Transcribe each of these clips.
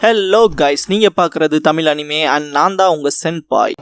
Hello guys, நீங்க பார்க்குறது Tamil anime and நான் தான் உங்க சென்பாய்.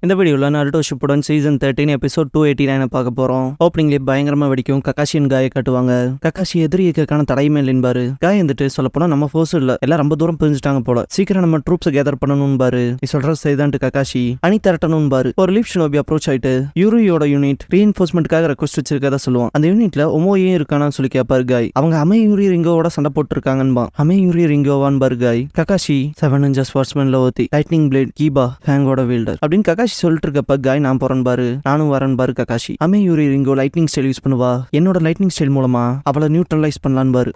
இந்த வீடியோவில் நருட்டோ ஷிப்புடன் சீசன் 13 எபிசோட் 289 பார்க்க போகிறோம். ஓப்பனிங்லேயே பயங்கரமாக வெடிக்கும். கக்காஷியின் காயை காட்டுவாங்க. கக்காஷி எதிரிக்கான தடையுமே இல்லைன்பாரு. காய் வந்துட்டு சொல்லப்போனால் நம்ம ஃபோர்ஸ் இல்லை, எல்லாம் ரொம்ப தூரம் பிரிஞ்சுட்டாங்க போல, சீக்கிரம் நம்ம ட்ரூப்ஸை கேதர் பண்ணணும்பாரு. நீ சொல்ற செய்தான்ட்டு கக்காஷி அணி திரட்டணும்பாரு. ஒரு லீஃப் ஷினோபி அப்ரோச் ஆயிட்டு யூரியோட யூனிட் ரீஎன்ஃபோர்ஸ்மெண்ட்காக ரெக்வஸ்ட் வச்சிருக்கதா சொல்லுவான். அந்த யூனிட்ல ஒமோயும் இருக்கானு சொல்லி கேட்பாரு காய். அவங்க அமேயூரி ரிங்கோவோட சண்டை போட்டுருக்காங்கன்பா. அமேயூரி ரிங்கோவான் பாரு காய். கக்காஷி 7 ninja ஸ்வார்ட்ஸ்மேன்ல ஓத்தி லைட்னிங் பிளேட் கீபா ஃபேங்கோட வீல்டர் அப்படின்னு கக்காஷி சொல்லிட்டு இருக்கப்ப காய் நான் போறேன் பாரு, நானும் வரேன் பாரு. கக்காஷி அமேயூரி ரிங்கோ லைட்னிங் ஸ்டைல் யூஸ் பண்ணுவா, என்னோட லைட்னிங் ஸ்டைல் மூலமா அவளை நியூட்ரலைஸ் பண்ணலான்னு பாரு.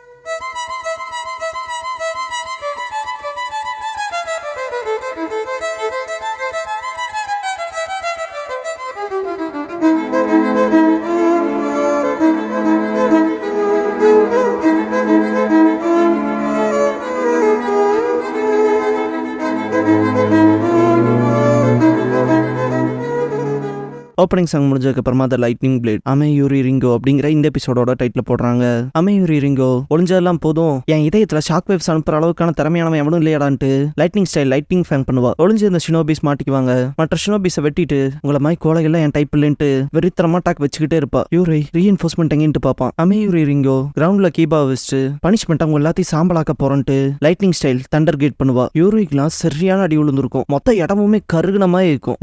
ஓப்பனிங் சாங் முடிஞ்சதுக்கு அப்புறமா த லைட்னிங் பிளேட் அமேயூரி ரிங்கோ அப்படிங்கிற இந்த எபிசோடோட டைட்டில் போடுறாங்க. அமேயூரி ரிங்கோ ஒளிஞ்சதெல்லாம் போதும், என் இதயத்துல ஷாக் வேவ்ஸ் அனுப்புற அளவுக்கான திறமையானவன் எவனும் இல்லையாடான்ட்டு லைட்னிங் ஸ்டைல் லைட்னிங் ஃபேங் பண்ணுவா. ஒளிஞ்சு இந்த ஷினோபிஸ் மாட்டிக்குவாங்க. மற்ற ஷினோபிஸை வெட்டிட்டு உங்களை மாதிரி கோலைகள்லாம் என் டைப் இல்லைன்ட்டு வெறித்தரமா டாக் வச்சுக்கிட்டே இருப்பா. யூரி ரீஎன்ஃபோர்ஸ்மெண்ட் எங்கிட்டு பார்ப்பான். அமேயூரி ரிங்கோ கிரவுண்ட்ல கீபா வச்சுட்டு பனிஷ்மெண்ட் அவங்க எல்லாத்தையும் சாம்பலாக்க போறோன்ட்டு லைட்னிங் ஸ்டைல் தண்டர் கேட் பண்ணுவா. யூரிக்கெல்லாம் சரியான அடி விழுந்திருக்கும். மொத்த இடமுமே கருகுன மாதிரி இருக்கும்.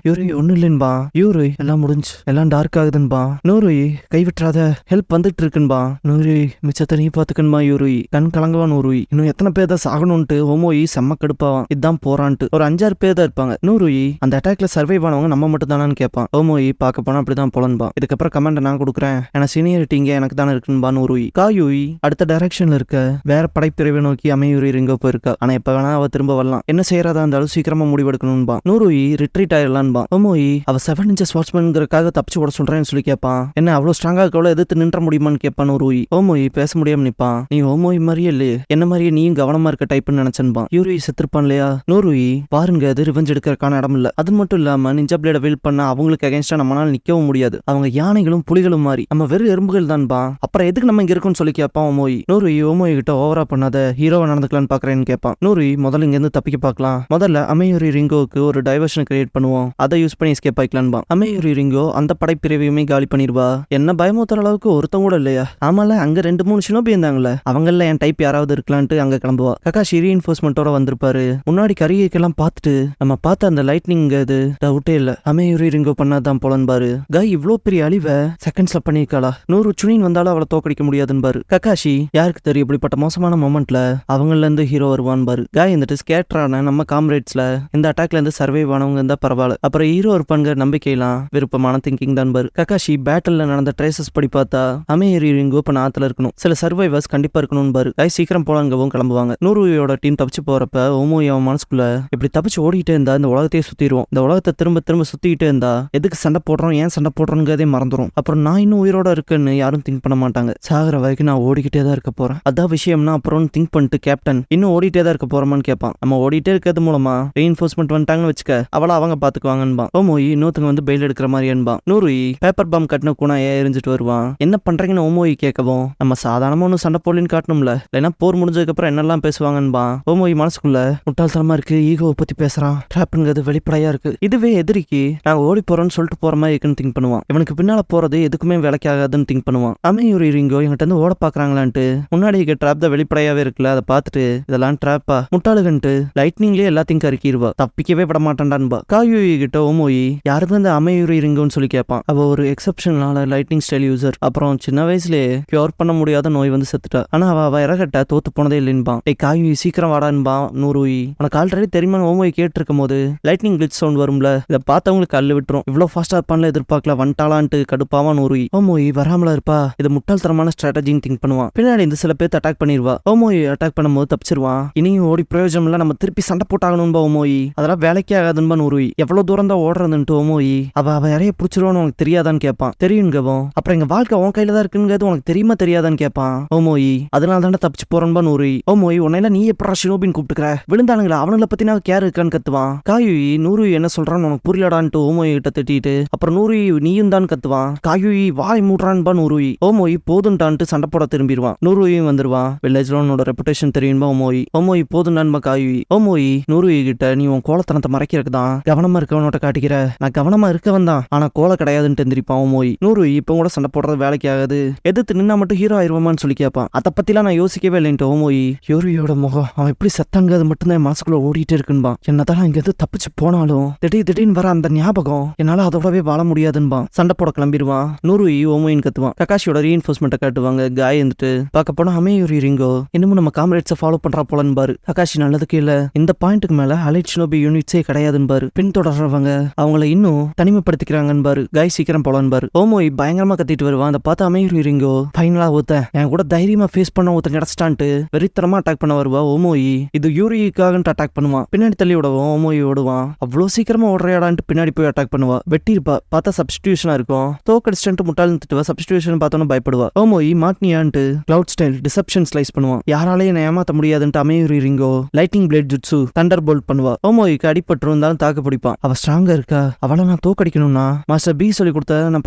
யூரி ஒன்னும் இல்லைன்பா. யூரி எல்லாம் முடிஞ்சு எல்லாம் டார்க் ஆகுதுன்பா. நூறு கைவிட்டுறாத, ஹெல்ப் வந்துட்டு இருக்குன்பா. நூறு மிச்சத்தை நீ பாத்துக்கணுமா. யூரி கண் கலங்குவா. நூறு இன்னும் எத்தனை பேர் தான் சாகணும்ட்டு ஓமோயி செம்ம கடுப்பாவான். இதுதான் போறான்ட்டு ஒரு 5-6 பேர் தான் இருப்பாங்க. நூறு அந்த அட்டாக்ல சர்வைவ் ஆனவங்க நம்ம மட்டும் தானு கேட்பான். ஓமோயி பார்க்க போனா அப்படிதான் புலன்பா. இதுக்கப்புறம் கமெண்ட் நான் கொடுக்குறேன், ஏன்னா சீனியரிட்டி இங்க எனக்கு தானே இருக்குன்பா. நூறு காயூயி அடுத்த டைரக்ஷன்ல இருக்க வேற படைப்பிரிவை நோக்கி அமேயூரி ரிங்கோ போயிருக்கா. ஆனா எப்ப வேணா அவ திரும்ப வரலாம். என்ன செய்யறதா இருந்தாலும் சீக்கிரமா முடிவெடுக்கணும்பா. நூறு ரிட்ரீட் ஆயிடலான்பா. ஓமோயி அவ 7 ninja ஸ்வார்ட்ஸ்மேன்ங்கிறதுக்காக தப்பிச்சு ஓட சொல்றேன்னு சொல்லி கேட்பான். என்ன அவ்வளவு ஸ்ட்ராங்கா இருக்கவள எதிர்த்து நின்ற முடியுமான்னு கேட்பான். நூறு ஓமோயி பேச முடியாம நிப்பான். நீ ஓமோயி மாதிரியே இல்லையே, என்ன மாதிரியே நீயும் கவனமா இருக்க டைப்னு நினைச்சன்பான். யூரி செத்துருப்பான் இல்லையா. நூறு பாருங்க அது ரிவெஞ்ச் எடுக்கிறதுக்கான இடம் இல்ல. அது மட்டும் இல்லாம நிஞ்சா பிளேட வீல் பண்ண அவங்களுக்கு அகைன்ஸ்டா நம்மளால நிக்கவும் முடியாது. அவங்க யானைகளும் புலிகளும் மாதிரி, நம்ம வெறும் எறும்புகள் தான்பா. அப்புறம் எதுக்கு நம்ம இங்க இருக்குன்னு சொல்லி கேட்பான் ஓமோயி. நூறு ஓமோயி கிட்ட ஓவரா பண்ணாத, ஹீரோவா நடந்துக்கலான்னு பாக்குறேன்னு கேட்பான். நூறு முதல்ல இங்க இருந்து தப்பிக்க பார்க்கலாம். முதல்ல அமேயூரி ரிங்கோவுக்கு ஒரு டைவர்ஷன் கிரியேட் பண்ணுவோம், அதை யூஸ் பண்ணி எஸ்கேப் ஆயிக்கலான்பா. அமேயூரி ரிங்கோ அந்த படைப்பிரிவையுமே காலி பண்ணிடுவா. என்ன பயமுத்துற அளவுக்கு ஒருத்தம் கூட இல்லையா. ஆமால அங்க 2-3 ஷினோபி இருந்தாங்கல்ல, அவங்கள என் டைப் யாராவது இருக்கலான்ட்டு அங்க கிளம்புவா. கக்காஷி ரீஎன்ஃபோர்ஸ்மெண்டோட வந்திருப்பாரு. முன்னாடி கரியெல்லாம் பார்த்துட்டு நம்ம பார்த்த அந்த லைட்னிங் அது டவுட்டே இல்ல, அமேயூரி ரிங்கோ பண்ணாதான் போலன்பாரு. காய் இவ்ளோ பெரிய அழிவை செகண்ட்ஸ்ல பண்ணிருக்காளா. 100 சுனின் வந்தாலும் அவளை தோக்கடிக்க முடியாதுன்னு கக்காஷி யாருக்கு தெரியும் இப்படிப்பட்ட மோசமான மொமெண்ட்ல அவங்கள இருந்து ஹீரோ வருவான் பாரு. காய் வந்துட்டு ஸ்கேட்டரான நம்ம காம்ரேட்ஸ்ல இந்த அட்டாக்ல இருந்து சர்வைவ் ஆனவங்க இருந்தா பரவாயில்ல, அப்புறம் ஹீரோ இருப்பாங்க நம்பிக்கையெல்லாம் விருப்பமான திங்கிங் தான் பாரு. கக்காஷி பேட்டல்ல நடந்த ட்ரேசஸ் படி பார்த்தா அமேயூரி ரிங்கோ இப்ப நாத்துல இருக்கணும், சில சர்வைவர்ஸ் கண்டிப்பா இருக்கணும் பாரு. காய் சீக்கிரம் போலாங்கவும் கிளம்புவாங்க. நூறுயோட டீம் தப்பிச்சு போறப்ப ஓமோயி அவன் மனசுக்குள்ள இப்படி தப்பிச்சு ஓடிட்டே இருந்தா இந்த உலகத்தையே சுத்திடுவோம், இந்த உலகத்தை திரும்ப திரும்ப சுத்திக்கிட்டே இருந்தா எதுக்கு சண்டை போடுறோம் ஏன் சண்டை போடுறோங்கிறதே மறந்துடும். அப்புறம் நான் இன்னும் உயிரோட இருக்குன்னு யாரும் திங்க் பண்ண மாட்டாங்க. சாகர வரைக்கும் நான் ஓடிக்கிட்டே தான் இருக்க போறேன், அதான் விஷயம்னா அப்புறம் திங்க் பண்ணிட்டு கேப்டன் இன்னும் ஓடிட்டே தான் இருக்க போறோமான்னு கேட்பான். நம்ம ஓடிட்டே இருக்கிறது மூலமா ரீஎன்ஃபோர்ஸ்மெண்ட் வந்துட்டாங்கன்னு வச்சுக்க அவளை அவங்க பாத்துக்குவாங்கன்பா. ஓமோயி இன்னொருத்தங்க வந்து பெயில் எடுக்கிற மாதிரி என்பா. நூறு பேப்பர் பாம் கட்டின கூனாயே எரிஞ்சிட்டு வருவான். என்ன பண்றீங்கன்னு ஓமோயி கேட்கவும் நம்ம சாதாரணமா ஒன்னும் சண்டை போடலன்னு காட்டணும்ல, இல்லைன்னா போர் முடிஞ்சதுக்கு அப்புறம் என்னெல்லாம் பேசுவாங்கன்பா. ஓமோயி மனசுக்குள்ள முட்டாள்தனமா இருக்கு, ஈகோவை பத்தி பேசுறான், ட்ராப்ங்கிறது வெளிப்படையா இருக்கு, இதுவே எதிரிக்கு நாங்க ஓடி போறோம்னு சொல்லிட்டு போற மாதிரி இருக்குன்னு திங்க் பண்ணுவான். இவனுக்கு பின்னால போறது எதுக்குமே வேலைக்கு ஆகாதுன்னு திங்க் பண்ணுவான். அமேயூரி ரிங்கோ என்கிட்ட இருந்து ஓட பாக்குறாங்களான்ட்டு முன்னாடி இருக்க ட்ராப் தான் வெளிப்படையாவே இருக்குல்ல, அதை பார்த்துட்டு இதெல்லாம் ட்ராப்பா முட்டாளுகன்ட்டு லைட்னிங்லயே எல்லாத்தையும் கருக்கிடுவா, தப்பிக்கவே விட மாட்டான்டான்பா. காயூயி கிட்ட ஓமோயி யாருக்கு இந்த அமேயூரி ரிங்கோன்னு சொல்லி கேட்பான். அவ ஒரு எக்ஸப்ஷனால லைட்னிங் ஸ்டைல் யூசர், அப்புறம் சின்ன வயசுலயே கியூர் பண்ண முடியாத நோய் வந்து செத்துட்டா, ஆனா அவ இறகட்ட தோத்து போனதே இல்லைன்பான். காயூயி சீக்கிரம் வாடான்பா. நூறுயி உனக்கு ஆல்ரெடி தெரியுமா ஓமோயி கேட்டு இருக்கும் போது லைட்னிங் கிளிச் சவுண்ட் வரும்ல, இதை பார்த்தவங்களுக்கு கல்லு விட்டுரும், இவ்வளவு ஃபாஸ்டா இருப்பான்ல எதிர்பார்க்கல, வந்துட்டாலான்ட்டு கடுப்பாவா. நூறுயி ஓமோயி வராமலா இருப்பா, இது முட்டாள்தனமான ஸ்ட்ராட்டஜின்னு திங்க் பண்ணுவான். பின்னாடி இந்த சில பேர் அட்டாக் பண்ணிடுவா. ஓமோயி அட்டாக் பண்ணும்போது தப்பிச்சிருவான். இனியும் ஓடி பிரயோஜனம் இல்ல, நம்ம திருப்பி சண்டை போட்டாகணும்பா. ஓமோயி அதெல்லாம் வேலைக்கே ஆகாதுன்பா. நூறுயி எவ்வளவு தூரம் தான் ஓடுறதுன்ட்டு ஓமோயி அவ யாரைய பிடிச்சிருவான்னு உனக்கு தெரியாதான்னு கேட்பான். தெரியுங்கவும். அப்புறம் எங்க வாழ்க்கை உன் கையில தான் இருக்குங்கிறது உனக்கு தெரியுமா தெரியாதான்னு கேட்பான். ஓமோயி அதனால தானே தப்பிச்சு போறன்பா நூறுயி. ஓமோயி உன்னையில நீ எப்படா ஷினோபின்னு கூப்பிட்டுக்கிற, விழுந்தானுங்களா அவனுங்களை பத்தி நான் கேர் இருக்கான்னு கத்துவான். காயுயி நூறுயி என்ன சொல்றான்னு உனக்கு புரியலடான்ட்டு ஓமோயி கிட்ட திட்டிட்டு அப்புறம் நூறுயி நீயும் தான் கத்துவான். காயுயி வாய் மூடுறான்பா நூறுயி. ஓமோயி போதுன்டான்ட்டு சண்டை போட திரும்பிடுவான். நூறுயும் வந்துருவான். வில்லேஜ்ல உன்னோட ரெப்புடேஷன் தெரியும்பா ஓமோயி. ஓமோயி போதுண்டான்பா காயுயி. ஓமோயி நூறுயி கிட்ட நீ உன் கோலத்தனத்தை மறைக்கிறதுக்கு தான் கவனமா இருக்கவனோட காட்டிக்கிற, நான் கவனமா இருக்கவன் தான் ஆனா கோல கிடையாதுன்னு தெரிஞ்சிருப்பான் ஓமோயி. நூறுயி இப்ப கூட சண்டை போடுறது வேலைக்கு ஆகாது, எதிர்த்து நின்னா மட்டும் ஹீரோ ஆயிருவான்னு சொல்லி கேட்பான். அதை பத்திலாம் நான் யோசிக்கவே இல்லைன்ட்டு ஓமோயி. யூரியோட முகம் அவன் எப்படி செத்தாங்க அது மட்டும் தான் மனசுக்குள்ள ஓடிட்டு இருக்குன்பா. என்னதான் இங்க இருந்து தப்பிச்சு போனாலும் திடீர்னு வர அந்த ஞாபகம் என்னால அதோடவே வாழ முடியாதுன்பா. சண்டை போட கிளம்பிடுவான். நூறுயி ஓமோயின்னு கத்துவான். ககாஷியோட ரீஇன்ஃபோர்ஸ்மெண்ட்டை காட்டுவாங்க. காய் இருந்துட்டு பார்க்க போனா அமேயூரி ரிங்கோ இன்னமும் நம்ம காம்ரேட்ஸை ஃபாலோ பண்றா போலன்னு பாரு. ககாஷி நல்லதுக்கு இல்ல, இந்த பாயிண்ட்டுக்கு மேல அலைட் ஷினோபி யூனிட்ஸே கிடையாதுன்னு பாரு. பின்தொடர்றவங்க அவங்கள இன்னும் தனிமைப்படுத்திக்கிறாங்கன்னு பாரு. காய் சீக்கிரம் போலான்னு பாரு. ஓமோய் பயங்கரமா கத்திட்டு வருவான். அதை பார்த்து அமேயூரி ரிங்கோ ஃபைனலா ஒருத்தன் என் கூட தைரியமா ஃபேஸ் பண்ண ஒருத்தன் கிடைச்சிட்டான்ட்டு வெறித்தனமா அட்டாக் பண்ண வருவா. ஓமோயி இது யூரிக்காக அட்டாக் பண்ணுவான். பின்னாடி தள்ளி விடுவோம். ஓமோயி ஓடுவான். அவ்வளோ சீக்கிரமா ஓடுறையாடான்ட்டு பின்னாடி போய் அட்டாக் பண்ணுவா. வெட்டி இருப்பா. பார்த்தா சப்ஸ்டியூஷனா இருக்கும். தோக்கடிச்சிட்டு முட்டாள் திட்டுவா. சப்ஸ்டியூஷன் பார்த்தோன்னு பயப்படுவா. ஓமோயி மாட்னியான்ட்டு கிளவுட் ஸ்டைல் டிசப்ஷன் ஸ்லைஸ் பண்ணுவான். யாராலையும் ஏமாத்த முடியாதுன்ட்டு Ameyuri Ringo lightning blade jutsu thunder bolt பண்ணுவா. ஓமோயிக்கு அடிபட்டு இருந்தாலும் தாக்கு பிடிப்பான். அவ ஸ்ட்ராங்கா இருக்கா, அவளை நான் தோக்கடிக்கணும்னா மாஸ்டர் பி சொல்லி கொடுத்த நான்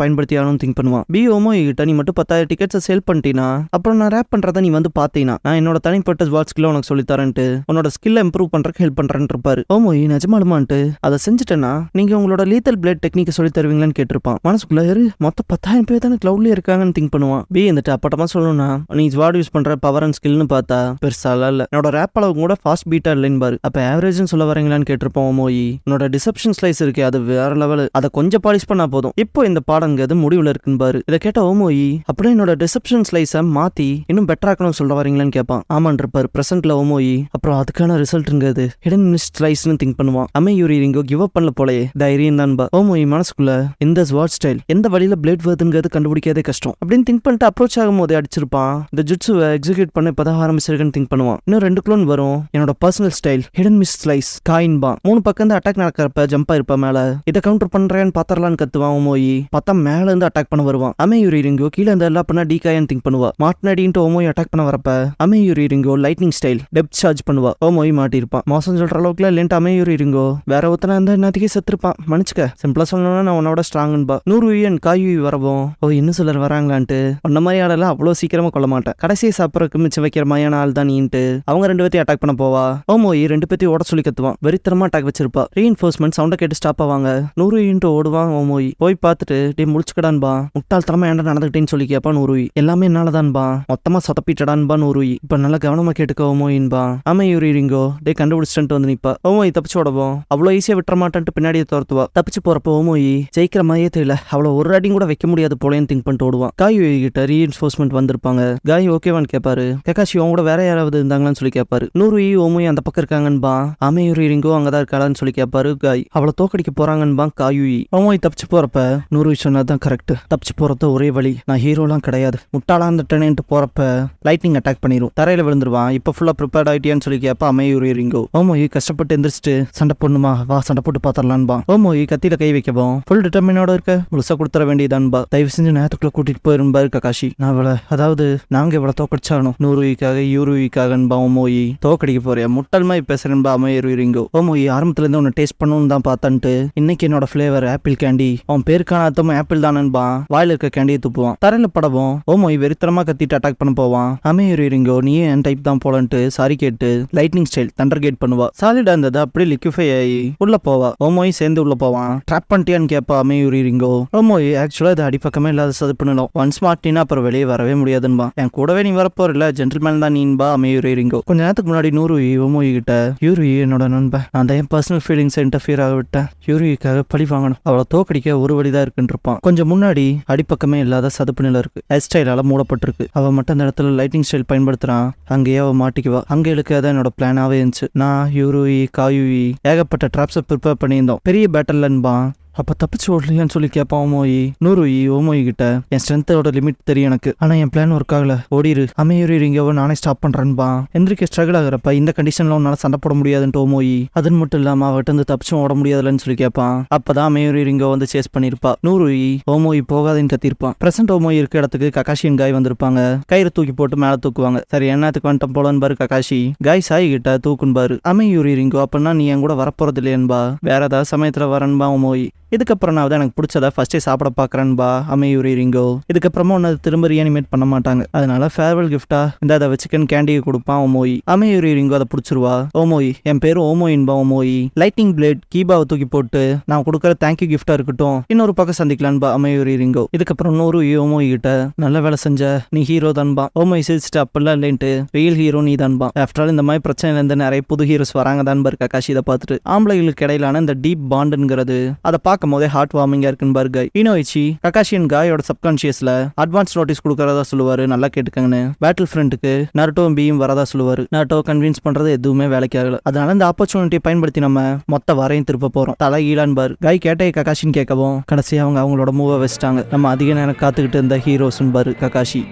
பயன்படுத்தி ஆகணும்னு திங்க் பண்ணுவான். பி ஓமோயி கிட்ட நீ மட்டும் 10,000 டிக்கெட்ஸை சேல் பண்ணிட்டீனா அப்புறம் நான் ரேப் பண்றதை நீ வந்து பாத்தீனா நான் என்னோட தனிப்பட்ட வாட்ச் ஸ்கில்ல உனக்கு சொல்லி தரேன்ட்டு உன்னோட ஸ்கில்ல இம்ப்ரூவ் பண்றதுக்கு ஹெல்ப் பண்றேன்னு இருப்பாரு. ஓமோயி நிஜமாலுமான்ட்டு அதை செஞ்சுட்டேன்னா நீங்க உங்களோட லீத்தல் பிளேட் டெக்னிக்கை சொல்லி தருவீங்களான்னு கேட்டிருப்பான். மனசுக்குள்ள மொத்தம் 10,000 பேர் தானே கிளவுட்லயே இருக்காங்கன்னு திங்க் பண்ணுவான். பி வந்துட்டு அப்பட்டமா சொல்லணும்னா நீ ஸ்வாட் யூஸ் பண்ற பவர் அண்ட் ஸ்கில்னு பார்த்தா பெருசாலாம் இல்ல, என்னோட ரேப் அளவு கூட ஃபாஸ்ட் பீட்டா இல்லைன்னு பாரு. அப்ப ஆவரேஜ்னு சொல்ல வரீங்களான்னு கேட்டிருப்போம். ஓமோயி உன்னோட டிசப்ஷன் ஸ்லைஸ் இருக்கு, அது வேற லெவல், அதை கொஞ்சம் பாலிஷ் பண்ணா போதும், இப்போ இந்த பாடங்கிறது முடிவுல இருக்குன்னு பாரு. இதை கேட்ட ஓமோயி அப்படியே என்னோட டிசப்ஷன் ஸ்லைஸை மாத்தி இன்னும் பெட்டராக்கணும் சொல்ல வரீங்களான்னு கேட்பான். ஆமான் இருப்பாரு பிரசன்ட்ல ஓமோயி. அப்புறம் அதுக்கான ரிசல்ட்ங்கிறது ஹிடன் மிஸ்ட் ஸ்லைஸ்னு திங்க் பண்ணுவான். அமேயூரி ரிங்கோ கிவ் அப் பண்ணல போலயே தைரியம் தான் பா. ஓமோயி மனசுக்குள்ள இந்த ஸ்வாட் ஸ்டைல் எந்த வழியில பிளேட் வருதுங்கிறது கண்டுபிடிக்காதே கஷ்டம் அப்படின்னு திங்க் பண்ணிட்டு அப்ரோச் ஆகும் போதே அடிச்சிருப்பான். இந்த ஜுட்சுவை எக்ஸிக்யூட் பண்ண இப்பதான் ஆரம்பிச்சிருக்குன்னு திங்க் பண்ணுவான். இன்னும் 2 க்ளோன் வரும். என்னோட personal style hidden mist slice coin பா. 3 பக்கம் இருந்து அட்டாக் நடக்கிறப்ப ஜம்ப் ஆயிருப்பா மேல. இதை கவுண்டர் பண்றேன்னு பாத்தரலான்னு கத்துவான். ஓமோயி பார்த்தா மேல இருந்து அட்டாக் பண்ண வருவான். அமேயூரி ரிங்கோ கீழே இருந்து எல்லாம் பண்ணா டீகாயன்னு திங்க் பண்ணுவா. மாட்னடின்ட்டு ஓமோய் அட்டாக் பண்ண வரப்ப அமேயூரி ரிங்கோ லைட்னிங் ஸ்டைல் டெப்த் சார்ஜ் பண்ணுவா. ஓமோய் மாட்டிருப்பான். மோசம் சொல்ற அளவுக்குலாம் இல்லைன்ட்டு அமேயூரி ரிங்கோ வேற ஒருத்தனா இருந்தா என்னத்துக்கே செத்துருப்பான். மன்னிச்சுக்க, சிம்பிளா சொல்லணும்னா நான் உன்னோட ஸ்ட்ராங்குன்பா. 100 யூஎன் காயுயி வரவும் ஓ இன்னும் சிலர் வராங்களான்ட்டு உன்ன மாதிரி ஆளெல்லாம் அவ்வளோ சீக்கிரமா கொள்ள மாட்டேன், கடைசியை சாப்பிட்றதுக்கு மிச்சம் வைக்கிற மாதிரியான ஆள் தான் நீன்ட்டு அவங்க 2 பேத்தையும் அட்டாக் பண்ண போவா. ஓமோய் 2 பேத்தையும் ஓட சொல்லி கத்துவான். வெறித்தனமா அட்டாக் வச்சிருப்பா. ரீஇன்ஃபோர்ஸ்மெண்ட் சவுண்டை கேட்டு ஸ்டாப் ஆவாங்க. 100 யூன்ட்டு ஓடுவான். ஓமோய் போய் பார்த்துட்டு டே முடிச்சுக்கடான்பா, முட்டாள் தரமா ஏன்டா நடந்துக்கிட்டேன்னு சொல்லி கேட்பான். 100 எல்லாமே என்னாலதான்பா, மொத்தமா சொதப்பிட்டடான்பா. 100 இப்ப நல்லா கவனமா கேட்டுக்க ஓமோயின்பா. அமேயூரி ரிங்கோ டே கண்டுபிடிச்சிட்டு வந்து நிப்பா. ஓமோய் தப்பிச்சு ஓடவும் அவ்வளோ ஈஸியா விட்டுற மாட்டான்ட்டு பின்னாடியே துரத்துவா. தப்பிச்சு போறப்ப ஓமோயி ஜெயிக்கிற மாதிரியே தெரியல, அவ்வளோ ஒரு அடியும் கூட வைக்க முடியாது போலேன்னு திங்க் பண்ணிட்டு ஓடுவான். காயுயி கிட்ட ரீஇன்ஃபோர்ஸ்மெண்ட் வந்திருப்பாங்க. காய் ஓகேவான்னு கேட்பாரு. ககாஷி அவங்க கூட வேற யாராவது இருந்தாங்களான்னு சொல்லி கேட்பாரு. 100 ஓமோய் அந்த பக்கம் இருக்காங்கன்பா. அமேயூரி ரிங்கோ அங்கதான் இருக்காளான்னு சொல்லி கேட்பாரு. காய் அவளை தோக்கடிக்க போறாங்கன்பா. காயுயி ஓமோய் தப்பிச்சு போறப்ப 100 சொன்னதுதான் கரெக்ட், தப்பிச்சு போறது ஒரே வழி, நான் ஹீரோலாம் கிடையாது, முட்டாளா இருந்துட்டேன்ட்டு போறப்ப லைட்னிங் அட்டாக் பண்ணிரும். தரையில விழுந்துருவான். இப்ப ஃபுல்லா ப்ரிப்பேர்ட் ஆயிட்டியான்னு சொல்லி கேட்பா அமேயூரி ரிங்கோ. ஓமோய் கஷ்டப்பட்டு எந்திரிச்சிட்டு சண்டை போடணுமா வா சண்டை போட்டு பாத்திரலான்பா. ஓமோய் கத்தியில கை வைக்கவும் ஃபுல் டிட்டர்மினோட இருக்க முழுசா கொடுத்துற வேண்டியதான்பா. தயவு செஞ்சு நேரத்துக்குள்ள கூட்டிட்டு போயிருப்பாரு ககாஷி. நான் இவளை அதாவது நாங்க இவளை தோக்கடிச்சாகணும் 100 யூரோக்காகன்பா. ஓமோய் தோக்கடிக்க போறியா முட்டாள் மாதிரி பேசுறேன்பா அமேயூரி ரிங்கோ. ஓமோய் ஆரம்பத்துல இருந்து உன்னை டேஸ்ட் பண்ணணும்னு தான் பார்த்தான்ட்டு இன்னைக்கு என்னோட ஃபிளேவர் ஆப்பிள் கேண்டி, அவன் பேருக்கான அர்த்தமும் ஆப்பிள் தானன்பா. வாயில இருக்க கேண்டியை துப்புவான். தரையில படவும் ஓமோய் வெறித்தனமா கத்திட்டு அட்டாக் பண்ண போவான். அமேயூரி ரிங்கோ நீ என் டைப் தான் போலன்ட்டு சாரி கேட்டு லைட்னிங் ஸ்டைல் தண்டர் கேட் பண்ணுவா. சாலிடா இருந்தது அப்படியே லிக்விஃபை ஆகி உள்ள போவா. ஓமோய் சேர்ந்து உள்ள போவான். ட்ராப் பண்ணிட்டியான்னு கேட்பா அமேயூரி ரிங்கோ. ஓமோய் ஆக்சுவலா இது அடிப்பக்கமே இல்லாத சதுப்புனும் ஒன்ஸ் மாட்டினா அப்புறம் வெளியே வரவே முடியாதுன்பா. என் கூடவே நீ வரப்போற இல்ல ஜென்டில்மேன் தான் நீன்பா அமேயூரி ரிங்கோ. கொஞ்ச நேரத்துக்கு முன்னாடி 100 ஓமோய் கிட்ட யூரி என்னோட நண்பன், நான் தான் என் பர்சனல் ஃபீலிங்ஸ் இன்டர்ஃபியர் ஆக விட்டேன், யூரிக்காக பழி வாங்கணும், அவளை தோக்கடிக்க ஒரு வழிதான் இருக்குன்னு இருப்பான். கொஞ்சம் முன்னாடி அடிப்பக்கமே இல்லாத சதுப்பு நிலம் இருக்கு, ஹேர் ஸ்டைலால மூடப்பட்டிருக்கு. அவ மட்டும் அந்த இடத்துல லைட்டிங் ஸ்டைல் பயன்படுத்துறான். அங்கேயே அவ மாட்டிக்குவா. அங்க இழுக்காதான் என்னோட பிளானாவே இருந்துச்சு. நான் யூரி காயுயி ஏகப்பட்ட ட்ராப்ஸை ப்ரிப்பேர் பண்ணியிருந்தோம். பெரிய பேட்டல்லன்பா அப்ப தப்பிச்சு ஓடலையான்னு சொல்லி கேட்பான் ஓமோயி. நூறுயி ஓமோயி கிட்ட என் ஸ்ட்ரென்த்தோட லிமிட் தெரியும் எனக்கு, ஆனா என் பிளான் ஒர்க் ஆகல, ஓடிரு அமையூரி ரிங்கோவை நானே ஸ்டாப் பண்றேன்பா. எந்திரிக்க ஸ்ட்ரகிள் ஆகுறப்ப இந்த கண்டிஷன்ல உன்னால சண்டை போட முடியாதுன்ட்டு ஓமோயி. அது மட்டும் இல்லாம அவட்ட இருந்து தப்பிச்சும் ஓட முடியாதுலன்னு சொல்லி கேட்பான். அப்பதான் அமையூரி ரிங்கோ வந்து சேஸ் பண்ணிருப்பா. நூறுயி ஓமோயி போகாதுன்னு கத்திருப்பான். பிரசன்ட் ஓமோயி இருக்க இடத்துக்கு ககாஷியின் காய் வந்திருப்பாங்க. கயிறு தூக்கி போட்டு மேல தூக்குவாங்க. சரி என்னத்துக்கு வந்துட்டோம் போலன்னு பாரு ககாஷி. காய் சாய் கிட்ட தூக்குன்னு பாரு. அமையூரி ரிங்கோ அப்படின்னா நீ என் கூட வரப்போறது இல்லையன்பா, வேற ஏதாவது சமயத்துல வரன்பா ஓமோயி. இதுக்கப்புறம் நான் எனக்கு பிடிச்சதை ஃபர்ஸ்டே சாப்பிட பாக்குறேன்பா அமையூரி ரிங்கோ. இதுக்கப்புறமா ஒன்னு திரும்ப ரீஅனிமேட் பண்ண மாட்டாங்க, அதனால ஃபேர்வெல் கிஃப்டா இந்த அதை வச்சுக்கன்னு கேண்டியை கொடுப்பான் ஓமோயி. அமையூரி ரிங்கோ அதை பிடிச்சிருவா. ஓமோயி என் பேரு ஓமோயின்பா ஓமோயி. லைட்டிங் பிளேட் கீபாவை தூக்கி போட்டு நான் கொடுக்குற தேங்க்யூ கிஃப்டா இருக்கட்டும், இன்னொரு பக்கம் சந்திக்கலான்பா அமையூரி ரிங்கோ. இதுக்கப்புறம் நூறு ஓமோயி கிட்ட நல்ல வேலை செஞ்ச, நீ ஹீரோ தான்பா. ஓமோயி சிரிச்சிட்டு அப்படிலாம் இல்லைன்ட்டு ரியல் ஹீரோ நீ தான்பா. ஆஃப்டர் ஆல் இந்த மாதிரி பிரச்சனைல இருந்து நிறைய புது ஹீரோஸ் வராங்க தான் பாரு ககாஷி. இதை பார்த்துட்டு ஆம்பளைகளுக்கு இடையிலான இந்த டீப் பாண்டுங்கிறது அதை பார்க்கும் போதே ஹார்ட் வார்மிங்கா இருக்குன்னு பாரு காய். இனோயிச்சி ககாஷியன் காயோட சப்கான்சியஸ்ல அட்வான்ஸ் நோட்டீஸ் கொடுக்கறதா சொல்லுவாரு, நல்லா கேட்டுக்கங்கன்னு. பேட்டில் ஃப்ரண்ட்டுக்கு நருட்டோவும் பீயும் வரதா சொல்லுவாரு. நருட்டோ கன்வின்ஸ் பண்றது எதுவுமே வேலைக்கு ஆகல, அதனால இந்த ஆப்பர்ச்சுனிட்டியை பயன்படுத்தி நம்ம மொத்த வரையும் திருப்ப போறோம் தலை ஈழான் பாரு. காய் கேட்டே ககாஷின்னு கேட்கவும் கடைசி அவங்களோட மூவை வச்சுட்டாங்க. நம்ம அதிக நேரம் காத்துக்கிட்டு இருந்த ஹீரோஸ்ன்னு பாரு ககாஷி.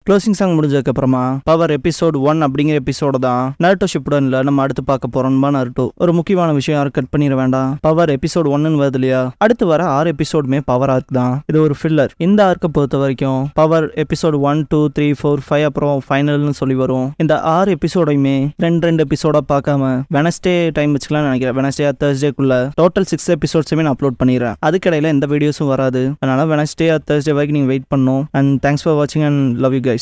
க்ளோசிங் சாங் முடிஞ்சதுக்கு அப்புறமா பவர் எபிசோட் 1 அப்படிங்கிற எபிசோட தான் நருட்டோ ஷிப்புடன்ல நம்ம அடுத்து பார்க்க போறோம்பா. நருட்டோ ஒரு முக்கியமான விஷயம் யாரும் கட் பண்ணிட வேண்டாம். பவர் எபிசோட் 1 வருது இல்லையா, அடுத்து வர 6 எபிசோடுமே பவர் ஆர்க் தான். இது ஒரு ஃபில்லர். இந்த ஆர்க்கை பொறுத்த வரைக்கும் பவர் எபிசோட் 1, 2, 3, 4, 5 அப்புறம் ஃபைனல்னு சொல்லி வரும். இந்த 6 எபிசோடையுமே ரெண்டு எபிசோடா பார்க்காம வெனஸ்டே டைம் வச்சுக்கலாம்னு நினைக்கிறேன். வெனஸ்டே தேர்ஸ்டேக்குள்ள டோட்டல் 6 எபிசோட்ஸுமே நான் அப்லோட் பண்ணிடுறேன். அதுக்கடையில எந்த வீடியோஸும் வராது, அதனால வெனஸ்டே தேர்ஸ்டே வரைக்கும் நீங்க வெயிட் பண்ணணும். அண்ட் தேங்க்ஸ் ஃபார் வாட்சிங் அண்ட் லவ் யூ கைஸ்.